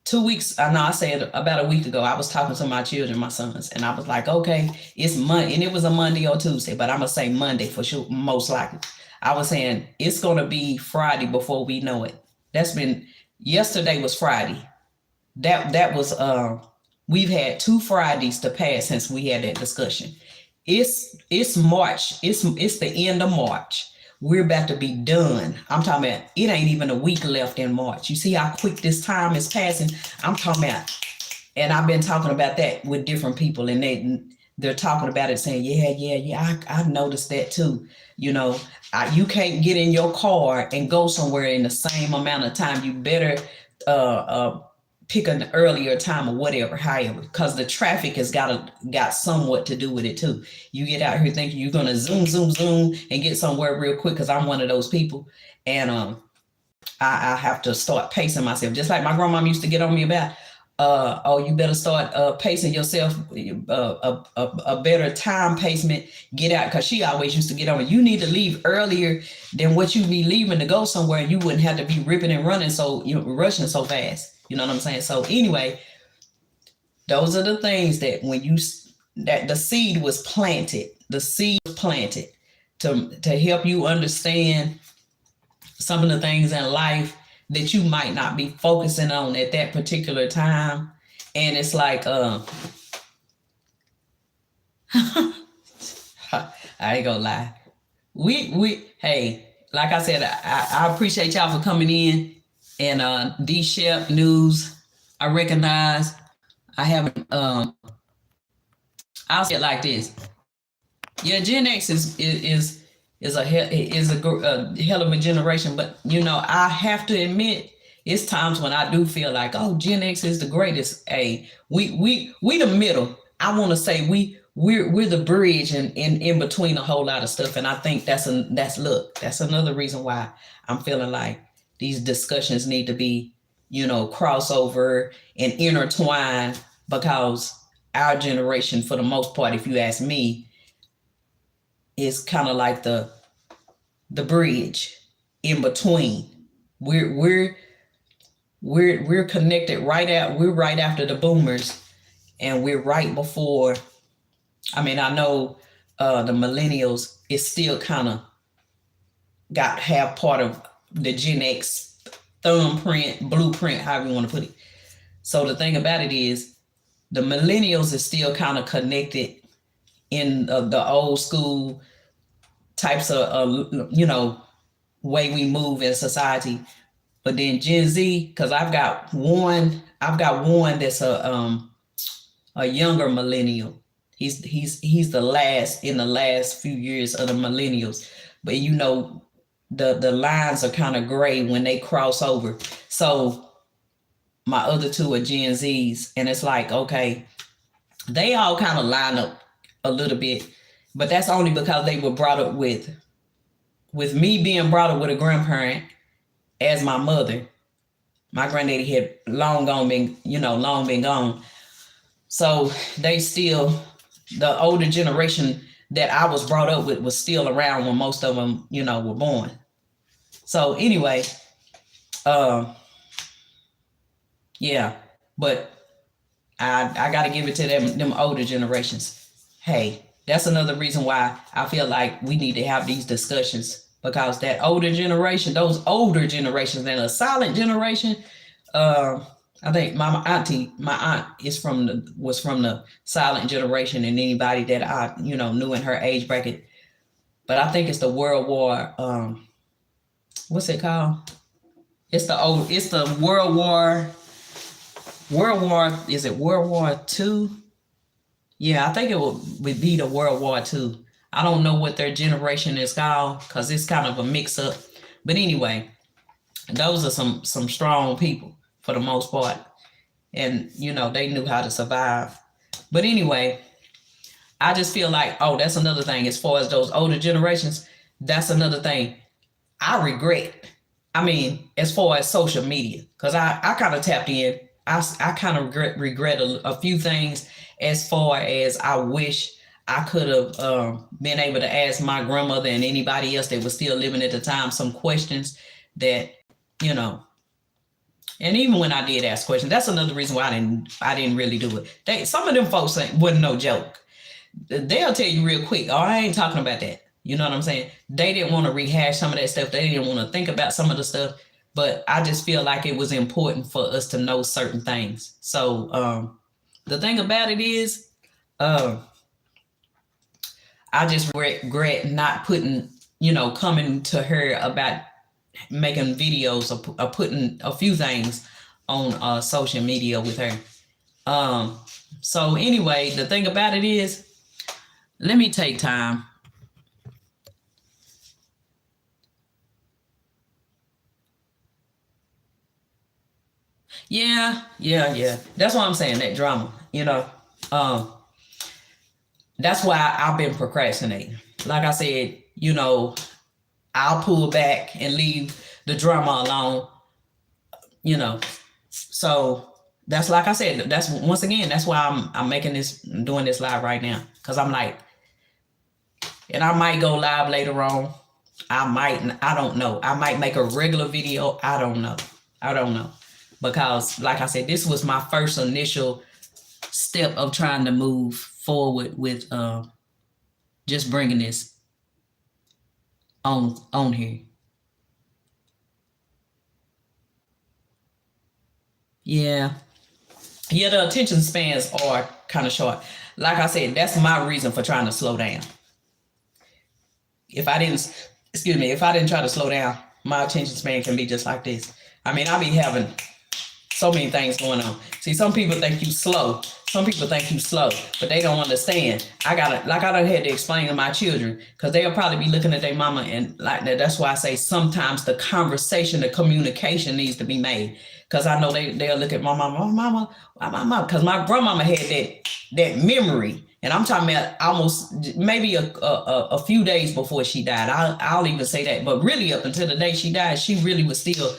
2 weeks, I said about a week ago, I was talking to my children, my sons, and I was like, okay, it's Monday, and it was a Monday or Tuesday, but I'm gonna say Monday for sure, most likely. I was saying it's gonna be Friday before we know it. Yesterday was Friday. That was we've had 2 Fridays to pass since we had that discussion. It's March. It's the end of March. We're about to be done. I'm talking about it ain't even a week left in March. You see how quick this time is passing? I'm talking about, and I've been talking about that with different people, and they're talking about it saying, yeah, I noticed that too. You know, you can't get in your car and go somewhere in the same amount of time. You better pick an earlier time or whatever, however, because the traffic has got somewhat to do with it too. You get out here thinking you're gonna zoom and get somewhere real quick, because I'm one of those people, and I have to start pacing myself, just like my grandmom used to get on me about. You better start pacing yourself, a better time pacement, get out, because she always used to get on me. You need to leave earlier than what you be leaving to go somewhere, and you wouldn't have to be ripping and running, so rushing so fast. You know what I'm saying? So anyway, those are the things that that the seed was planted. The seed was planted to help you understand some of the things in life that you might not be focusing on at that particular time. And it's like, I ain't gonna lie. Hey, like I said, I appreciate y'all for coming in. And D Shep News, I recognize. I haven't. I'll say it like this. Yeah, Gen X is a hell of a generation, but I have to admit, it's times when I do feel like, oh, Gen X is the greatest. Hey, we the middle. I want to say we're the bridge in between a whole lot of stuff, and I think that's another reason why I'm feeling like these discussions need to be, crossover and intertwined, because our generation, for the most part, if you ask me, is kind of like the bridge in between. We're connected we're right after the boomers, and we're right before. I mean, I know the millennials is still kind of have part of the Gen X thumbprint, blueprint, however you want to put it. So the thing about it is, the millennials is still kind of connected in the old school types of, way we move in society. But then Gen Z, because I've got one that's a younger millennial. He's the last in the last few years of the millennials. But the lines are kind of gray when they cross over. So my other 2 are Gen Zs, and it's like, okay, they all kind of line up a little bit, but that's only because they were brought up with me being brought up with a grandparent as my mother. My granddaddy had long been gone. So they still, the older generation that I was brought up with was still around when most of them, were born. So anyway, yeah, but I got to give it to them older generations. Hey, that's another reason why I feel like we need to have these discussions, because that older generation, those older generations, and a silent generation, I think my aunt was from the silent generation, and anybody that I knew in her age bracket. But I think it's the World War. What's it called? It's the World War. Is it World War II? Yeah, I think it would be the World War II. I don't know what their generation is called, because it's kind of a mix up. But anyway, those are some strong people for the most part. And, they knew how to survive. But anyway, I just feel like, that's another thing. As far as those older generations, that's another thing I regret. I mean, as far as social media, because I kind of tapped in. I kind of regret a few things, as far as I wish I could have been able to ask my grandmother and anybody else that was still living at the time some questions that you know. And even when I did ask questions, that's another reason why I didn't really do it. Some of them folks wasn't no joke. They'll tell you real quick, oh, I ain't talking about that. You know what I'm saying? They didn't want to rehash some of that stuff. They didn't want to think about some of the stuff. But I just feel like it was important for us to know certain things. So the thing about it is, I just regret not putting, coming to her about making videos or putting a few things on social media with her. So anyway, the thing about it is, let me take time. Yeah. That's why I'm saying that drama, that's why I've been procrastinating. Like I said, I'll pull back and leave the drama alone, So that's, like I said, that's once again, that's why I'm doing this live right now. Cause I'm like, and I might go live later on. I don't know. I might make a regular video. I don't know. Because like I said, this was my first initial step of trying to move forward with just bringing this on here. Yeah, the attention spans are kind of short. Like I said, that's my reason for trying to slow down. If I didn't try to slow down, my attention span can be just like this. I mean, I'll be having so many things going on. See, some people think you slow. But they don't understand. I done had to explain to my children, because they'll probably be looking at their mama and like that. That's why I say sometimes the conversation, the communication needs to be made. Because I know they'll look at my mama, because my grandmama had that memory. And I'm talking about almost maybe a few days before she died. I'll even say that. But really, up until the day she died, she really was still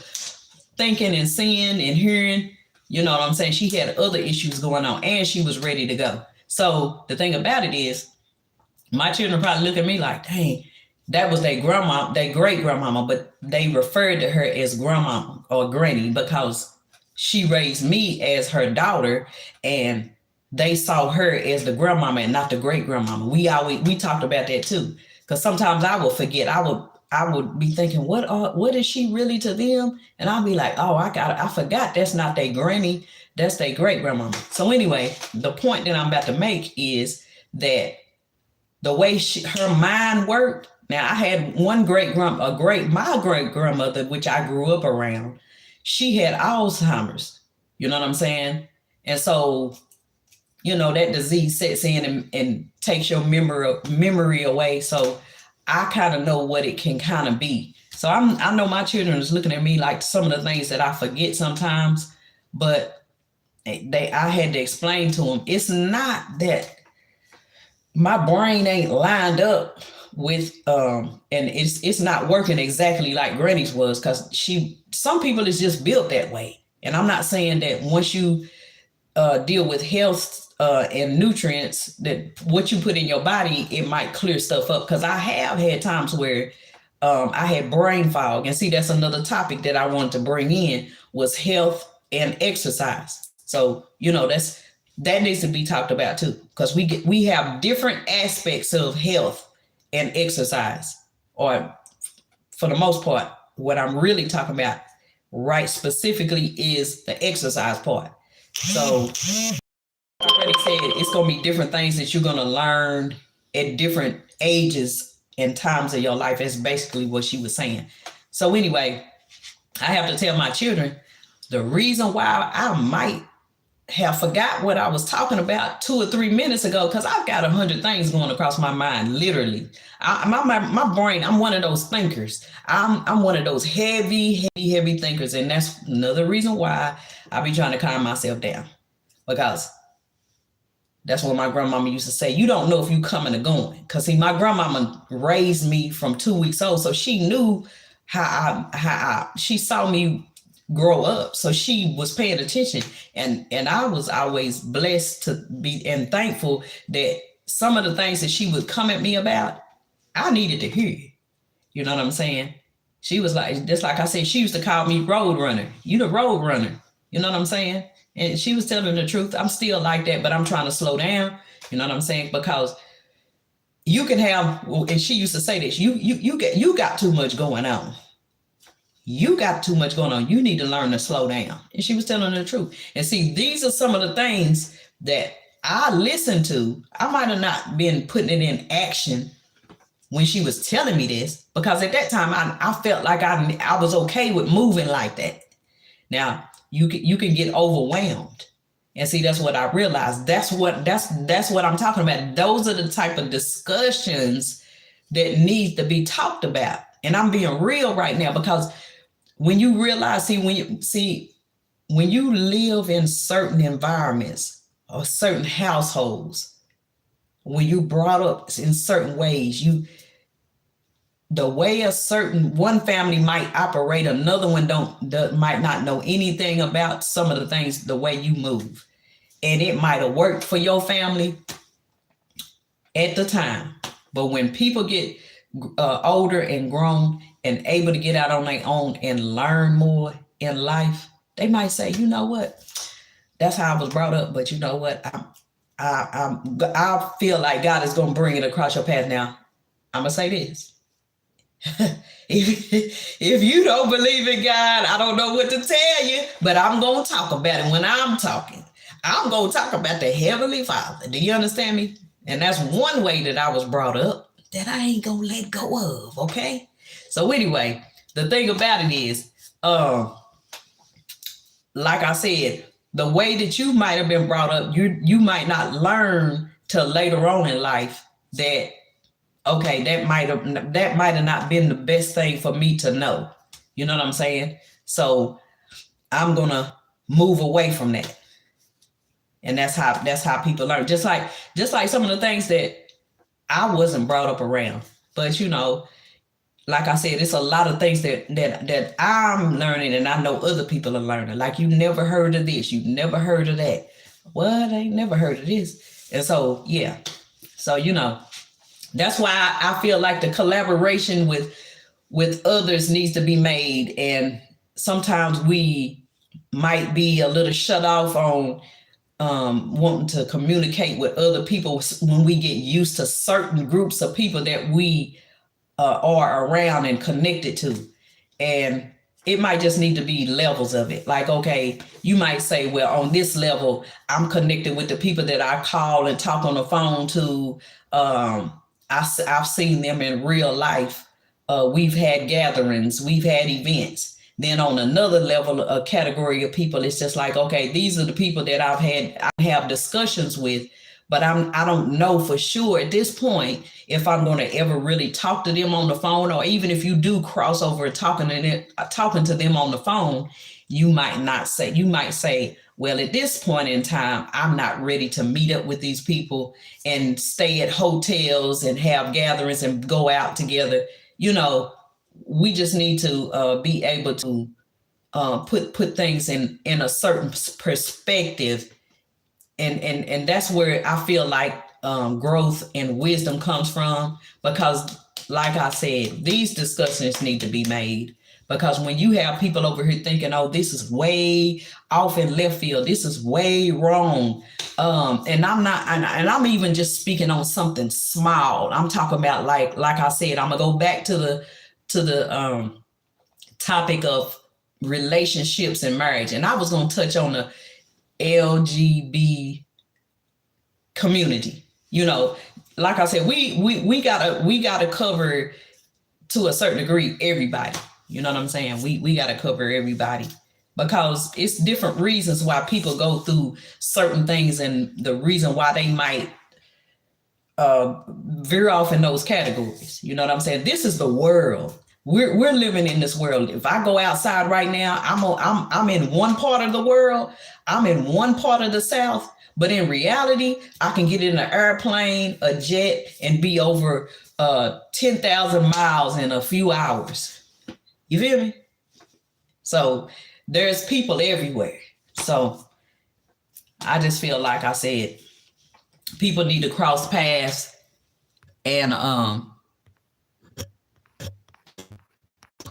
thinking and seeing and hearing. You know what I'm saying? She had other issues going on and she was ready to go. So the thing about it is, my children probably look at me like, dang, that was their grandma, their great grandmama, but they referred to her as grandma or granny because she raised me as her daughter, and they saw her as the grandmama and not the great grandmama. We talked about that too, because sometimes I will forget. I would be thinking, what is she really to them? And I'll be like, oh, I forgot that's not their granny, that's their great grandmama. So anyway, the point that I'm about to make is that the way her mind worked. Now, I had my great grandmother, which I grew up around. She had Alzheimer's. You know what I'm saying? And so, that disease sets in and takes your memory away. So I kind of know what it can kind of be. So I know my children is looking at me like some of the things that I forget sometimes, but I had to explain to them, it's not that my brain ain't lined up with and it's not working exactly like Granny's was, because some people is just built that way. And I'm not saying that once you deal with health and nutrients, that what you put in your body, it might clear stuff up. Because I have had times where I had brain fog. And see, that's another topic that I wanted to bring in, was health and exercise. So, that needs to be talked about too, because we have different aspects of health and exercise. Or for the most part, what I'm really talking about right specifically is the exercise part. So I already said it's going to be different things that you're going to learn at different ages and times of your life. That's basically what she was saying. So anyway, I have to tell my children the reason why I might have forgot what I was talking about 2 or 3 minutes ago, because I've got 100 things going across my mind, literally. My brain, I'm one of those thinkers. I'm one of those heavy thinkers. And that's another reason why I be trying to calm myself down, because that's what my grandmama used to say. You don't know if you coming or going. Because see, my grandmama raised me from 2 weeks old. So she knew she saw me grow up. So she was paying attention. And I was always blessed to be and thankful that some of the things that she would come at me about, I needed to hear. You know what I'm saying? She was like, just like I said, she used to call me road runner. You the road runner. You know what I'm saying? And she was telling the truth. I'm still like that, but I'm trying to slow down. You know what I'm saying? Because you can have, and she used to say this, you got too much going on. You got too much going on. You need to learn to slow down. And she was telling the truth. And see, these are some of the things that I listened to. I might have not been putting it in action when she was telling me this, because at that time I felt like I was okay with moving like that. Now you can get overwhelmed. And see, that's what I realized. That's what I'm talking about. Those are the type of discussions that need to be talked about. And I'm being real right now, because when you realize, when you live in certain environments or certain households, when you brought up in certain ways, the way a certain one family might operate, another one might not know anything about some of the things, the way you move. And it might have worked for your family at the time. But when people get older and grown and able to get out on their own and learn more in life, they might say, you know what? That's how I was brought up. But you know what? I feel like God is going to bring it across your path. Now, I'm going to say this. If you don't believe in God, I don't know what to tell you, but I'm going to talk about it. When I'm talking, I'm going to talk about the Heavenly Father. Do you understand me? And that's one way that I was brought up that I ain't going to let go of. Okay. So anyway, the thing about it is, like I said, the way that you might have been brought up, you might not learn till later on in life that, okay, that might have not been the best thing for me to know. You know what I'm saying? So I'm gonna move away from that. And that's how people learn. Just like some of the things that I wasn't brought up around. But you know, like I said, it's a lot of things that I'm learning, and I know other people are learning. Like, you never heard of this, you never heard of that. What? I ain't never heard of this. And so, yeah. So, you know, that's why I feel like the collaboration with others needs to be made. And sometimes we might be a little shut off on wanting to communicate with other people when we get used to certain groups of people that we are around and connected to. And it might just need to be levels of it. Like, okay, you might say, well, on this level, I'm connected with the people that I call and talk on the phone to. I've seen them in real life. We've had gatherings, we've had events. Then on another level, a category of people, it's just like, okay, these are the people that I have discussions with, but I don't know for sure at this point if I'm going to ever really talk to them on the phone, or even if you do cross over talking to them on the phone, you might say, well, at this point in time, I'm not ready to meet up with these people and stay at hotels and have gatherings and go out together. You know, we just need to be able to put things in a certain perspective. And that's where I feel like growth and wisdom comes from, because like I said, these discussions need to be made, because when you have people over here thinking, oh, this is way off in left field, this is way wrong. And I'm even just speaking on something small. I'm talking about like I said, I'm gonna go back to the topic of relationships and marriage. And I was gonna touch on the LGBT community. You know, like I said, we gotta cover, to a certain degree, everybody. You know what I'm saying? We gotta cover everybody, because it's different reasons why people go through certain things, and the reason why they might veer off in those categories. You know what I'm saying? This is the world. We're living in this world. If I go outside right now, I'm in one part of the world. I'm in one part of the South, but in reality, I can get in an airplane, a jet, and be over 10,000 miles in a few hours. You feel me? So there's people everywhere. So I just feel like I said, people need to cross paths and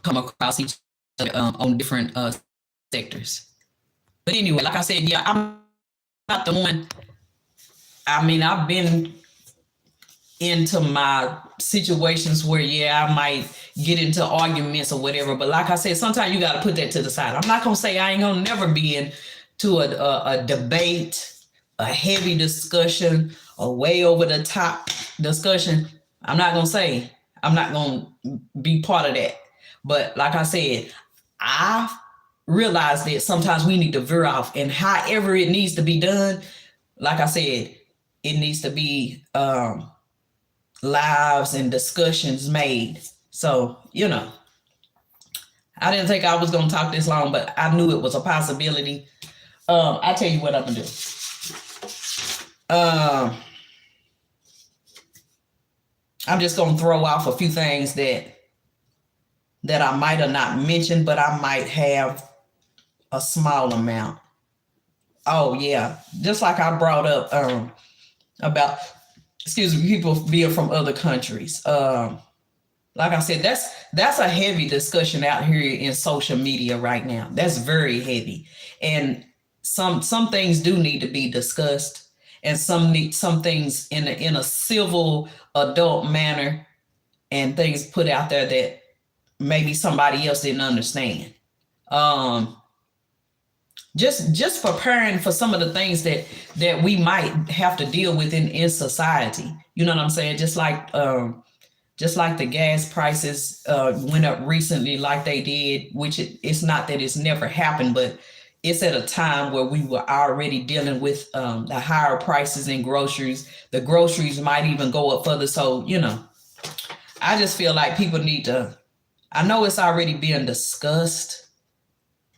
come across each other on different sectors. But anyway, like I said, yeah, I'm not the one. I mean, I've been into my situations where, yeah, I might get into arguments or whatever. But like I said, sometimes you got to put that to the side. I'm not going to say I ain't going to never be into a debate, a heavy discussion, a way over the top discussion. I'm not going to say I'm not going to be part of that. But like I said, I realize that sometimes we need to veer off, and however it needs to be done, like I said, it needs to be lives and discussions made. So, you know, I didn't think I was going to talk this long, but I knew it was a possibility. I'll tell you what I'm going to do. I'm just going to throw off a few things that I might have not mentioned, but I might have a small amount. Oh, yeah. Just like I brought up about, people being from other countries. Like I said, that's a heavy discussion out here in social media right now. That's very heavy. And some things do need to be discussed, and some things in a civil adult manner, and things put out there that maybe somebody else didn't understand. Just preparing for some of the things that we might have to deal with in society. You know what I'm saying? Just like the gas prices went up recently, like they did, which it's not that it's never happened, but it's at a time where we were already dealing with the higher prices in groceries. The groceries might even go up further. So, you know, I just feel like people need to, I know it's already being discussed,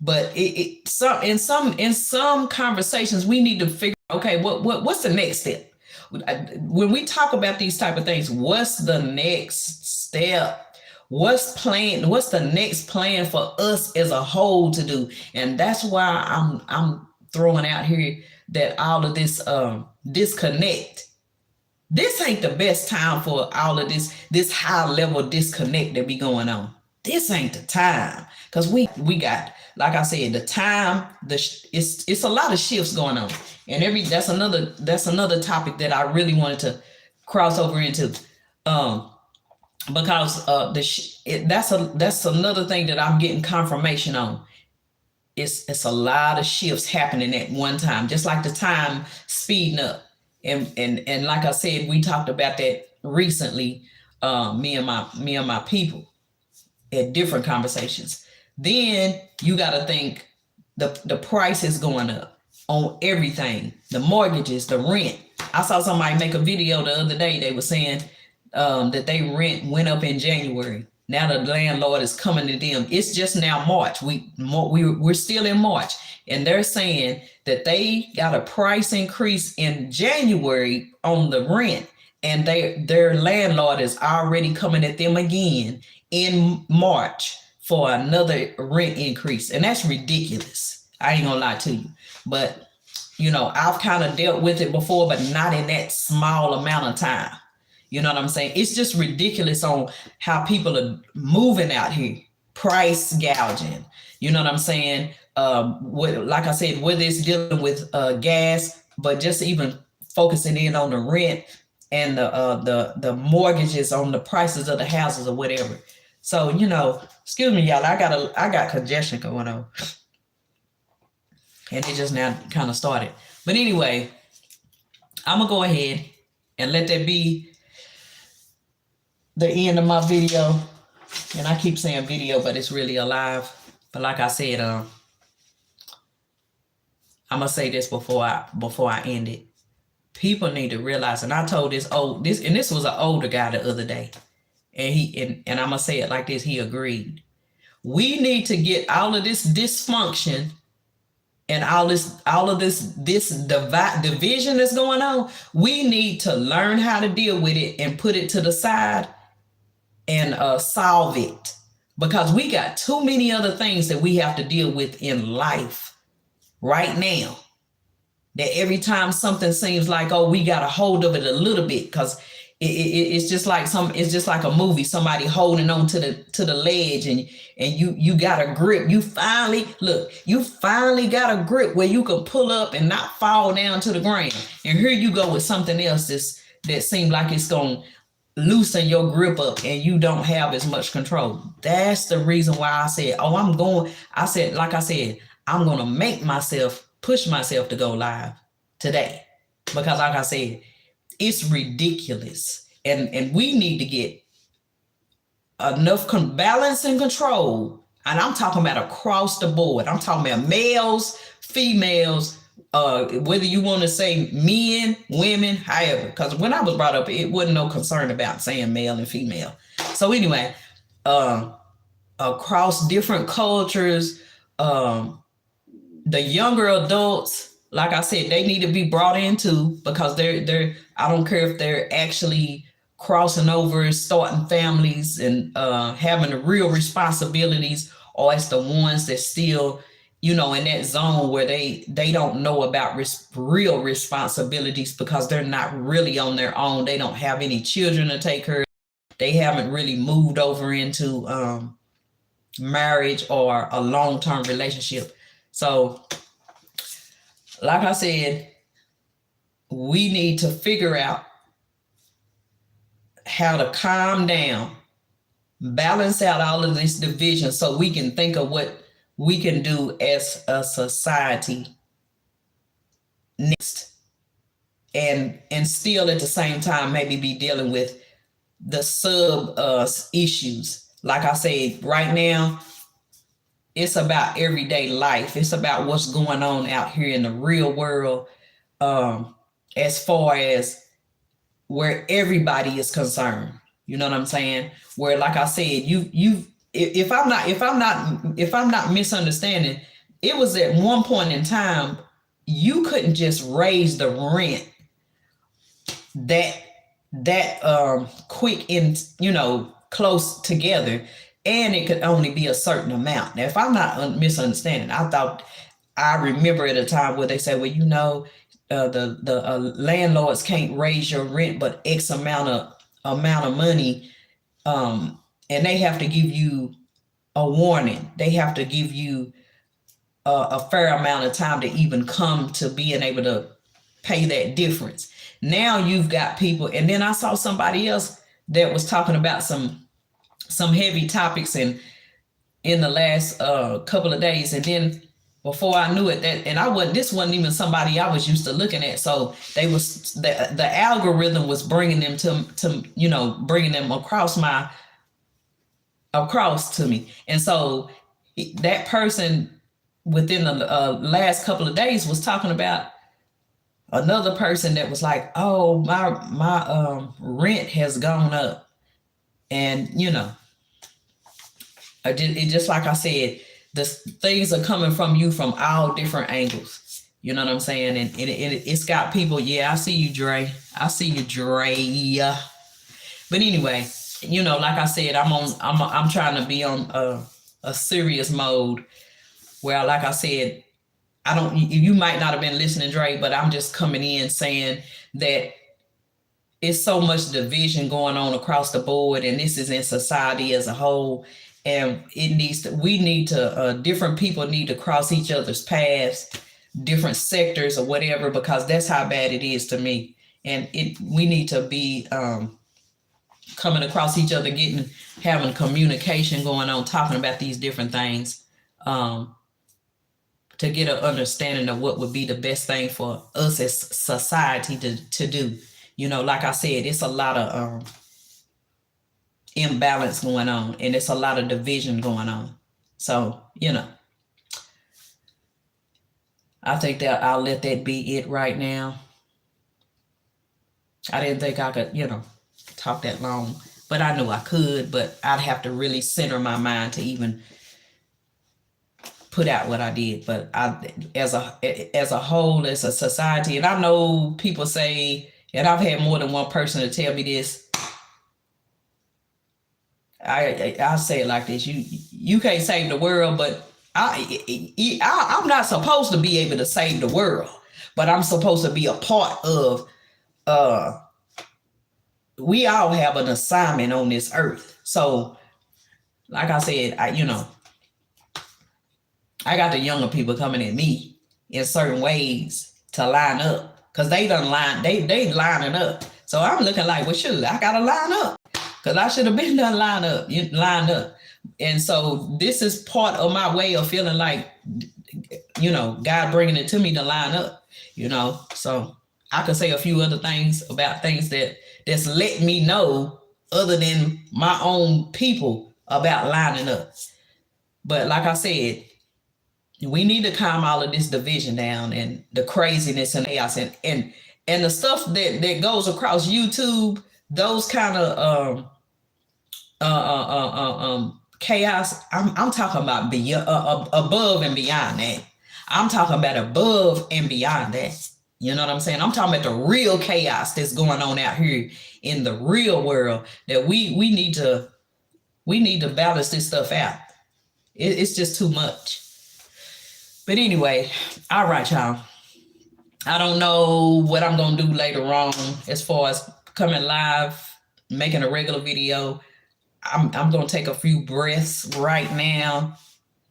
but in some conversations, we need to figure, okay, what's the next step? When we talk about these type of things, what's the next step? What's the next plan for us as a whole to do? And that's why I'm throwing out here that all of this disconnect. This ain't the best time for all of this high level disconnect that be going on. This ain't the time, because we got, like I said, the time, it's a lot of shifts going on, and that's another topic that I really wanted to cross over into, because that's another thing that I'm getting confirmation on. It's a lot of shifts happening at one time, just like the time speeding up, and like I said, we talked about that recently, me and my people at different conversations. Then you got to think the price is going up on everything, the mortgages, the rent. I saw somebody make a video the other day. They were saying that they rent went up in January. Now the landlord is coming to them. It's just now March. We're still in March, and they're saying that they got a price increase in January on the rent, and their landlord is already coming at them again in March for another rent increase. And that's ridiculous. I ain't gonna lie to you. But, you know, I've kind of dealt with it before, but not in that small amount of time. You know what I'm saying? It's just ridiculous on how people are moving out here, price gouging. You know what I'm saying? Like I said, whether it's dealing with gas, but just even focusing in on the rent and the mortgages on the prices of the houses or whatever. So, you know, excuse me, y'all, I got congestion going on. And it just now kind of started. But anyway, I'm going to go ahead and let that be the end of my video. And I keep saying video, but it's really alive. But like I said, I'm going to say this before I end it. People need to realize, and I told this was an older guy the other day. And I'm going to say it like this, he agreed. We need to get all of this dysfunction and all of this division that's going on. We need to learn how to deal with it and put it to the side and solve it, because we got too many other things that we have to deal with in life right now, that every time something seems like, oh, we got a hold of it a little bit, because it's just like it's just like a movie, somebody holding on to the ledge, and you got a grip. You finally got a grip where you can pull up and not fall down to the ground. And here you go with something else that seems like it's gonna loosen your grip up and you don't have as much control. That's the reason why I said, I'm gonna push myself to go live today, because like I said, it's ridiculous, and we need to get enough balance and control. And I'm talking about across the board. I'm talking about males, females, whether you want to say men, women, however. Because when I was brought up, it wasn't no concern about saying male and female. So anyway, across different cultures, the younger adults, like I said, they need to be brought into, because they're I don't care if they're actually crossing over, starting families, and having the real responsibilities, or it's the ones that still, in that zone where they don't know about real responsibilities, because they're not really on their own. They don't have any children to take care of. They haven't really moved over into marriage or a long-term relationship. So like I said, we need to figure out how to calm down, balance out all of this division, so we can think of what we can do as a society next, and still at the same time maybe be dealing with the sub issues. Like I said, right now it's about everyday life. It's about what's going on out here in the real world, as far as where everybody is concerned. You know what I'm saying? Where, like I said, if I'm not misunderstanding, it was at one point in time you couldn't just raise the rent that quick and close together, and it could only be a certain amount. Now, if I'm not misunderstanding, I remember at a time where they said, well, the landlords can't raise your rent but X amount of money, and they have to give you a warning. They have to give you a fair amount of time to even come to being able to pay that difference. Now you've got people, and then I saw somebody else that was talking about some heavy topics in the last couple of days, and then before I knew it, this wasn't even somebody I was used to looking at. So the algorithm was bringing them to bringing them across to me. And so that person within the last couple of days was talking about another person that was like, oh, my rent has gone up. And it just like I said, the things are coming from you from all different angles. You know what I'm saying? And it's got people. Yeah, I see you, Dre. But anyway, like I said, I'm trying to be on a serious mode where, like I said, you might not have been listening, Dre, but I'm just coming in saying that it's so much division going on across the board, and this is in society as a whole. And different people need to cross each other's paths, different sectors or whatever, because that's how bad it is to me. And we need to be coming across each other, having communication going on, talking about these different things, to get an understanding of what would be the best thing for us as society to do. Like I said, it's a lot of imbalance going on, and it's a lot of division going on. So, I think that I'll let that be it right now. I didn't think I could, talk that long, but I knew I could, but I'd have to really center my mind to even put out what I did. But as a whole, as a society, and I know people say, and I've had more than one person to tell me this, I say it like this: you can't save the world, but I'm not supposed to be able to save the world, but I'm supposed to be a part of we all have an assignment on this earth. So, like I said, I got the younger people coming at me in certain ways to line up because they lining up. So I'm looking like, well, shoot, I gotta line up because I should have been done lined up. And so this is part of my way of feeling like, God bringing it to me to line up. So I could say a few other things about things that's let me know other than my own people about lining up. But like I said, we need to calm all of this division down and the craziness and chaos and the stuff that goes across YouTube, those kind of chaos. I'm talking about above and beyond that. I'm talking about above and beyond that. You know what I'm saying? I'm talking about the real chaos that's going on out here in the real world that we need to balance this stuff out. It's just too much. But anyway, all right, y'all. I don't know what I'm going to do later on as far as coming live, making a regular video. I'm going to take a few breaths right now,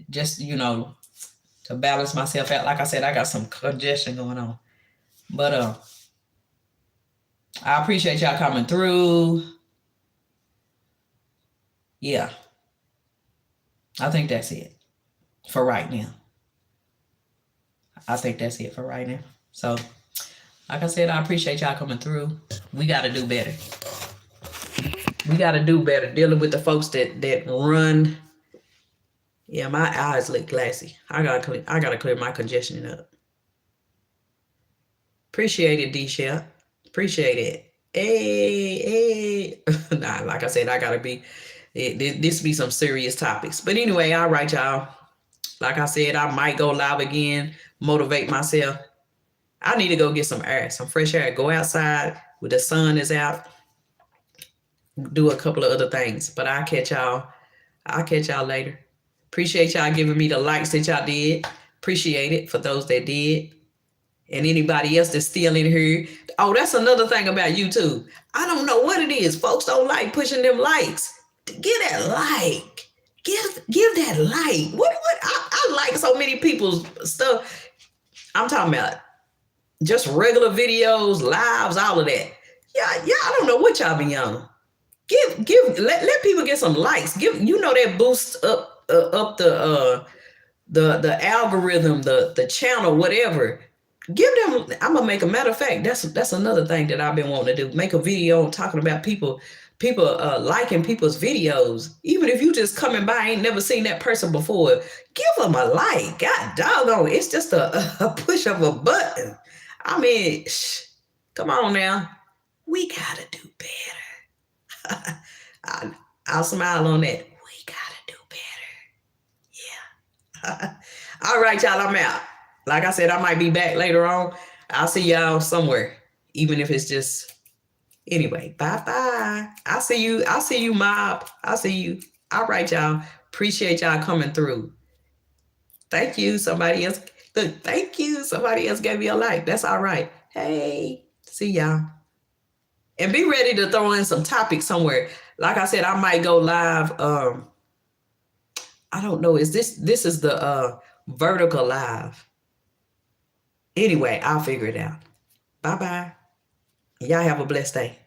just, to balance myself out. Like I said, I got some congestion going on. But I appreciate y'all coming through. Yeah. I think that's it for right now. I think that's it for right now. So, like I said, I appreciate y'all coming through. We got to do better. We got to do better dealing with the folks that run. Yeah, my eyes look glassy. I gotta clear my congestion up. Appreciate it, D-Shell. Appreciate it. Hey. Nah, like I said, I gotta be. This be some serious topics. But anyway, all right, y'all. Like I said, I might go live again, motivate myself. I need to go get some air, some fresh air. Go outside when the sun is out. Do a couple of other things. But I'll catch y'all later. Appreciate y'all giving me the likes that y'all did. Appreciate it for those that did. And anybody else that's still in here. Oh, that's another thing about YouTube. I don't know what it is. Folks don't like pushing them likes. Give that like. Give that like. What I like so many people's stuff. I'm talking about just regular videos, lives, all of that. Yeah, I don't know what y'all be on. Let people get some likes. That boosts up the algorithm, the channel, whatever. Give them. I'm gonna make a matter of fact. That's another thing that I've been wanting to do. Make a video talking about people liking people's videos. Even if you just coming by, ain't never seen that person before, give them a like. God doggone, it's just a push of a button. I mean, come on now. We gotta do better. I'll smile on that. We gotta do better. Yeah. All right, y'all, I'm out. Like I said, I might be back later on. I'll see y'all somewhere, even if it's just, anyway, bye-bye. I'll see you, mob. I'll see you. All right, y'all. Appreciate y'all coming through. Thank you. Somebody else gave me a like. That's all right. Hey, see y'all. And be ready to throw in some topics somewhere. Like I said, I might go live. I don't know. This is the vertical live. Anyway, I'll figure it out. Bye-bye. Y'all have a blessed day.